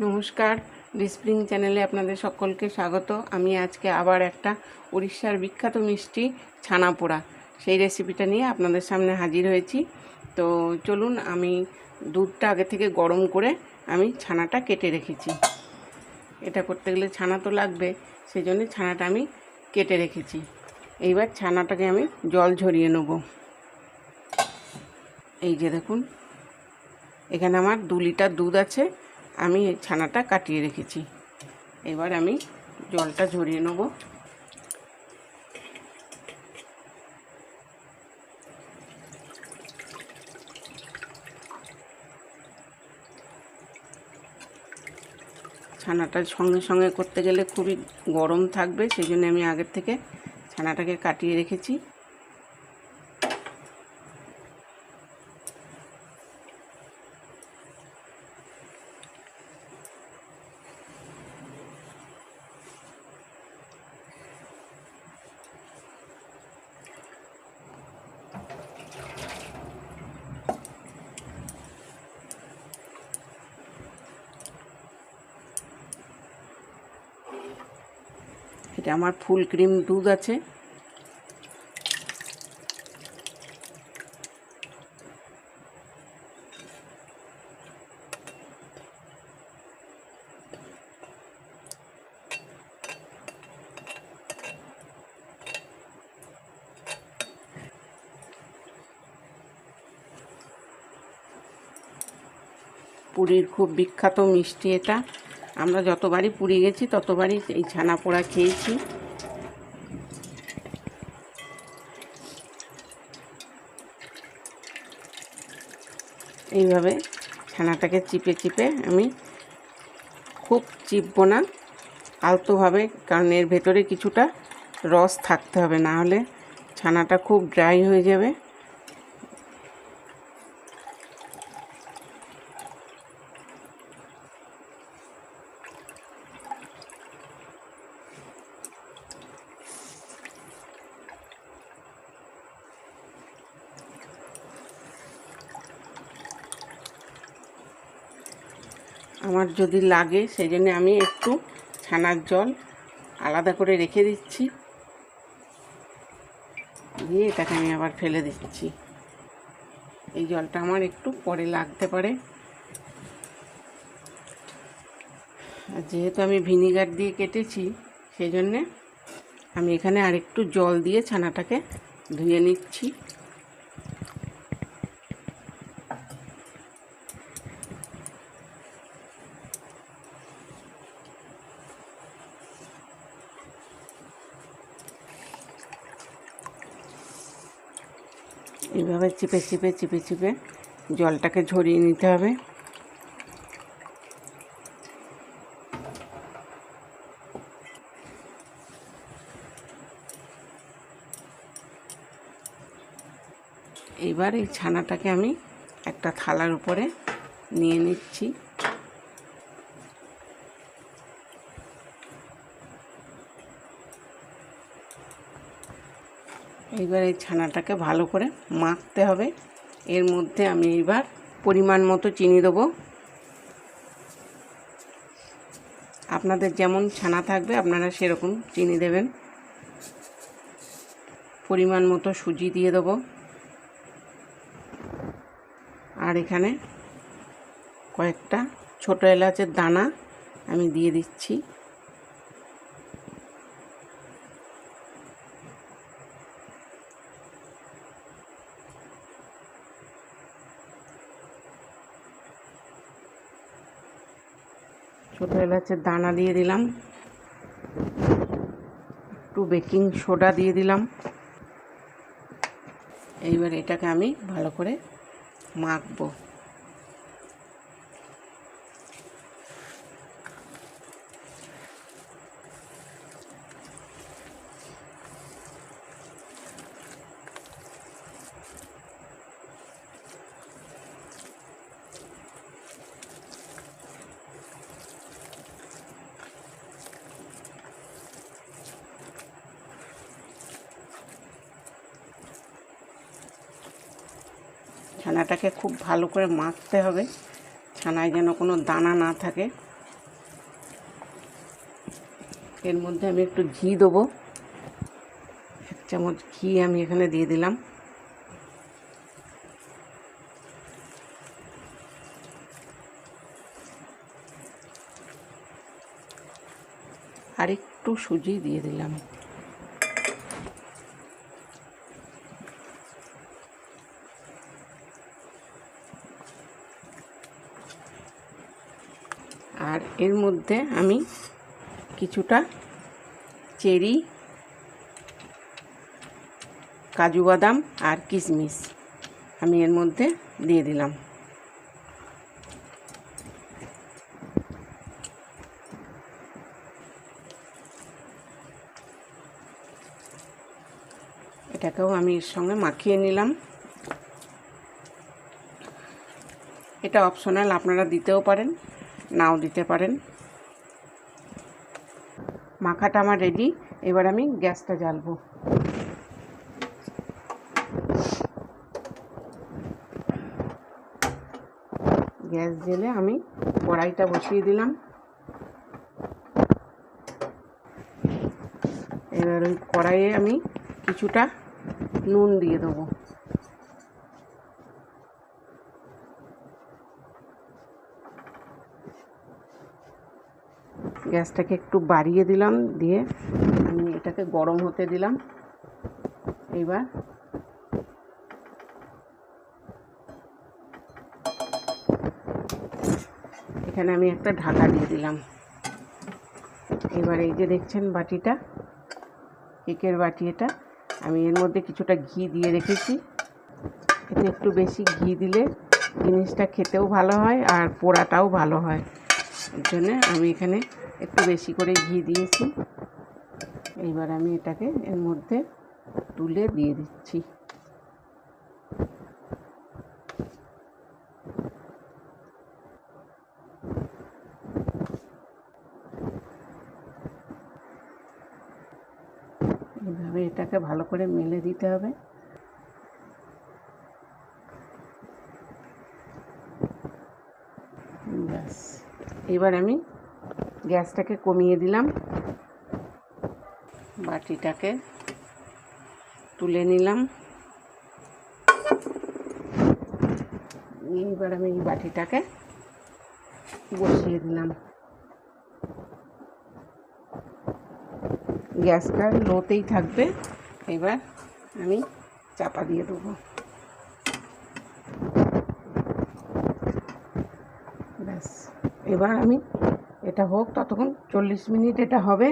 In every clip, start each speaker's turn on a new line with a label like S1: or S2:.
S1: নমস্কার, ডিসপ্রিং চ্যানেলে আপনাদের সকলকে স্বাগত। আমি আজকে আবার একটা উড়িষ্যার বিখ্যাত মিষ্টি ছানা পোড়া সেই রেসিপিটা নিয়ে আপনাদের সামনে হাজির হয়েছি। তো চলুন, আমি দুধটা আগে থেকে গরম করে আমি ছানাটা কেটে রেখেছি। এটা করতে গেলে ছানা তো লাগবে, সেই জন্য ছানাটা আমি কেটে রেখেছি। এইবার ছানাটাকে আমি জল ঝরিয়ে নেব। এই যে দেখুন, এখানে আমার 2 লিটার দুধ আছে, আমি এই ছানাটা কাটিয়ে রেখেছি। এবার আমি জলটা ঝরিয়ে নেব। ছানাটা সঙ্গে সঙ্গে করতে গেলে খুবই গরম থাকবে, সেই জন্য আমি আগের থেকে ছানাটাকে কাটিয়ে রেখেছি। এটা আমার ফুল ক্রিম দুধ আছে। পুরীর খুব বিখ্যাত মিষ্টি এটা। আমরা যতবারই পুরী গেছি ততবারই এই ছানা পোড়া খেয়েছি। এইভাবে ছানাটাকে চিপে চিপে আমি, খুব চিপবো না, আলতোভাবে, কারণ এর ভেতরে কিছুটা রস থাকতে হবে, না হলে ছানাটা খুব ড্রাই হয়ে যাবে। আমার যদি লাগে সেই জন্য আমি একটু ছানার জল আলাদা করে রেখে দিচ্ছি, দিয়ে এটাকে আমি আবার ফেলে দিচ্ছি। এই জলটা আমার একটু পরে লাগতে পারে। আর যেহেতু আমি ভিনিগার দিয়ে কেটেছি, সেই জন্যে আমি এখানে আরেকটু জল দিয়ে ছানাটাকে ধুয়ে নিচ্ছি। এইভাবে চিপে চিপে চিপে চিপে জলটাকে ঝরিয়ে নিতে হবে। এইবার এই ছানাটাকে আমি একটা থালার উপরে নিয়ে নিচ্ছি। এইবার এই ছানাটাকে ভালো করে মাখতে হবে। এর মধ্যে আমি এইবার পরিমাণ মতো চিনি দেবো। আপনাদের যেমন ছানা থাকবে আপনারা সেরকম চিনি দেবেন। পরিমাণ মতো সুজি দিয়ে দেবো। আর এখানে কয়েকটা ছোটো এলাচের দানা আমি দিয়ে দিচ্ছি। ছোটো এলাচের দানা দিয়ে দিলাম, একটু বেকিং সোডা দিয়ে দিলাম। এইবার এটাকে আমি ভালো করে মাখবো। ছানাটাকে খুব ভালো করে মাখতে হবে, ছানায় যেন কোনো দানা না থাকে। এর মধ্যে আমি একটু ঘি দেবো, 1 চামচ ঘি আমি এখানে দিয়ে দিলাম। আর একটু সুজি দিয়ে দিলাম। আর এর মধ্যে আমি কিছুটা চেরি, কাজু বাদাম আর কিশমিশ আমি এর মধ্যে দিয়ে দিলাম। এটাকেও আমি এর সঙ্গে মাখিয়ে নিলাম। এটা অপশনাল, আপনারা দিতেও পারেন, নাও দিতে পারেন। মাখাটা আমার রেডি। এবার আমি গ্যাসটা জ্বালবো। গ্যাস জ্বেলে আমি কড়াইটা বসিয়ে দিলাম। এবার ওই কড়াইয়ে আমি কিছুটা নুন দিয়ে দেবো। গ্যাসটাকে একটু বাড়িয়ে দিলাম, দিয়ে আমি এটাকে গরম হতে দিলাম। এবার এখানে আমি একটা ঢাকা দিয়ে দিলাম। এবার এই যে দেখছেন বাটিটা, কেকের বাটি, এটা আমি এর মধ্যে কিছুটা ঘি দিয়ে রেখেছি। এতে একটু বেশি ঘি দিলে জিনিসটা খেতেও ভালো হয় আর পোড়াটাও ভালো হয়, এর জন্য আমি এখানে একটু বেশি করে ঘি দিয়েছি। এইবার আমি এটাকে এর মধ্যে তুলে দিয়ে দিচ্ছি। এইভাবে এটাকে ভালো করে মেলে দিতে হবে। ব্যাস, এবার আমি গ্যাসটাকে কমিয়ে দিলাম, বাটিটাকে তুলে নিলাম। এইবার আমি এই বাটিটাকে বসিয়ে দিলাম। গ্যাসটা লোতেই থাকবে। এবার আমি চাপা দিয়ে দেবো। ব্যাস, এবার আমি এটা হোক ততক্ষণ, 40 মিনিট এটা হবে।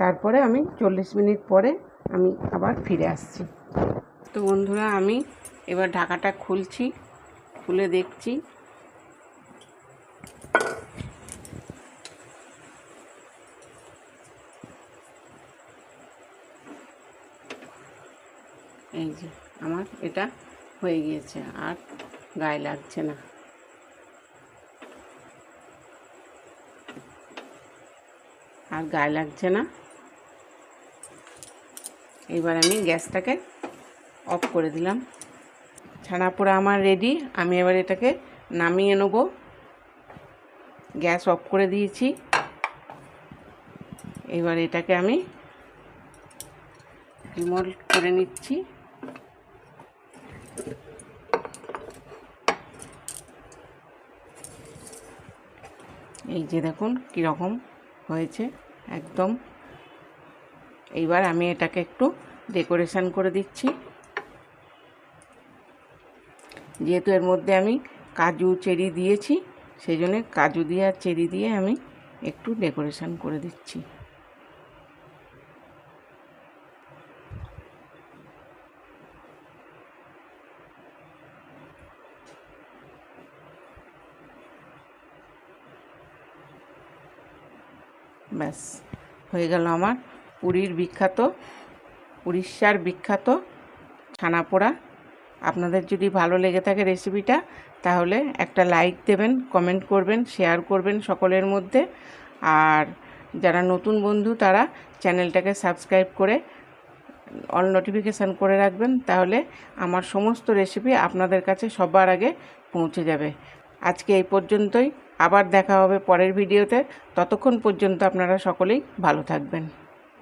S1: তারপরে আমি 40 মিনিট পরে আমি আবার ফিরে আসছি। তো বন্ধুরা, আমি এবার ঢাকাটা খুলছি, খুলে দেখছি। এই যে আমার এটা হয়ে গিয়েছে, আর গায়ে লাগছে না। আর গায়ে লাগছে না। এবার আমি গ্যাসটাকে অফ করে দিলাম। ছানা পোড়া আমার রেডি। আমি এবার এটাকে নামিয়ে নেব। গ্যাস অফ করে দিয়েছি। এবার এটাকে আমি রিমোল্ড করে নিচ্ছি। এই যে দেখুন কীরকম হয়েছে একদম। এইবার আমি এটাকে একটু ডেকোরেশন করে দিচ্ছি। যেহেতু এর মধ্যে আমি কাজু চেরি দিয়েছি, সেই জন্য কাজু দিয়ে আর চেরি দিয়ে আমি একটু ডেকোরেশন করে দিচ্ছি। ব্যাস, হয়ে গেল আমার উড়িষ্যার বিখ্যাত ছানা পোড়া। আপনাদের যদি ভালো লেগে থাকে রেসিপিটা, তাহলে একটা লাইক দেবেন, কমেন্ট করবেন, শেয়ার করবেন সকলের মধ্যে। আর যারা নতুন বন্ধু তারা চ্যানেলটাকে সাবস্ক্রাইব করে অল নোটিফিকেশান করে রাখবেন, তাহলে আমার সমস্ত রেসিপি আপনাদের কাছে সবার আগে পৌঁছে যাবে। আজকে এই পর্যন্তই। আবার দেখা হবে পরের ভিডিওতে। ততক্ষণ পর্যন্ত আপনারা সকলেই ভালো থাকবেন।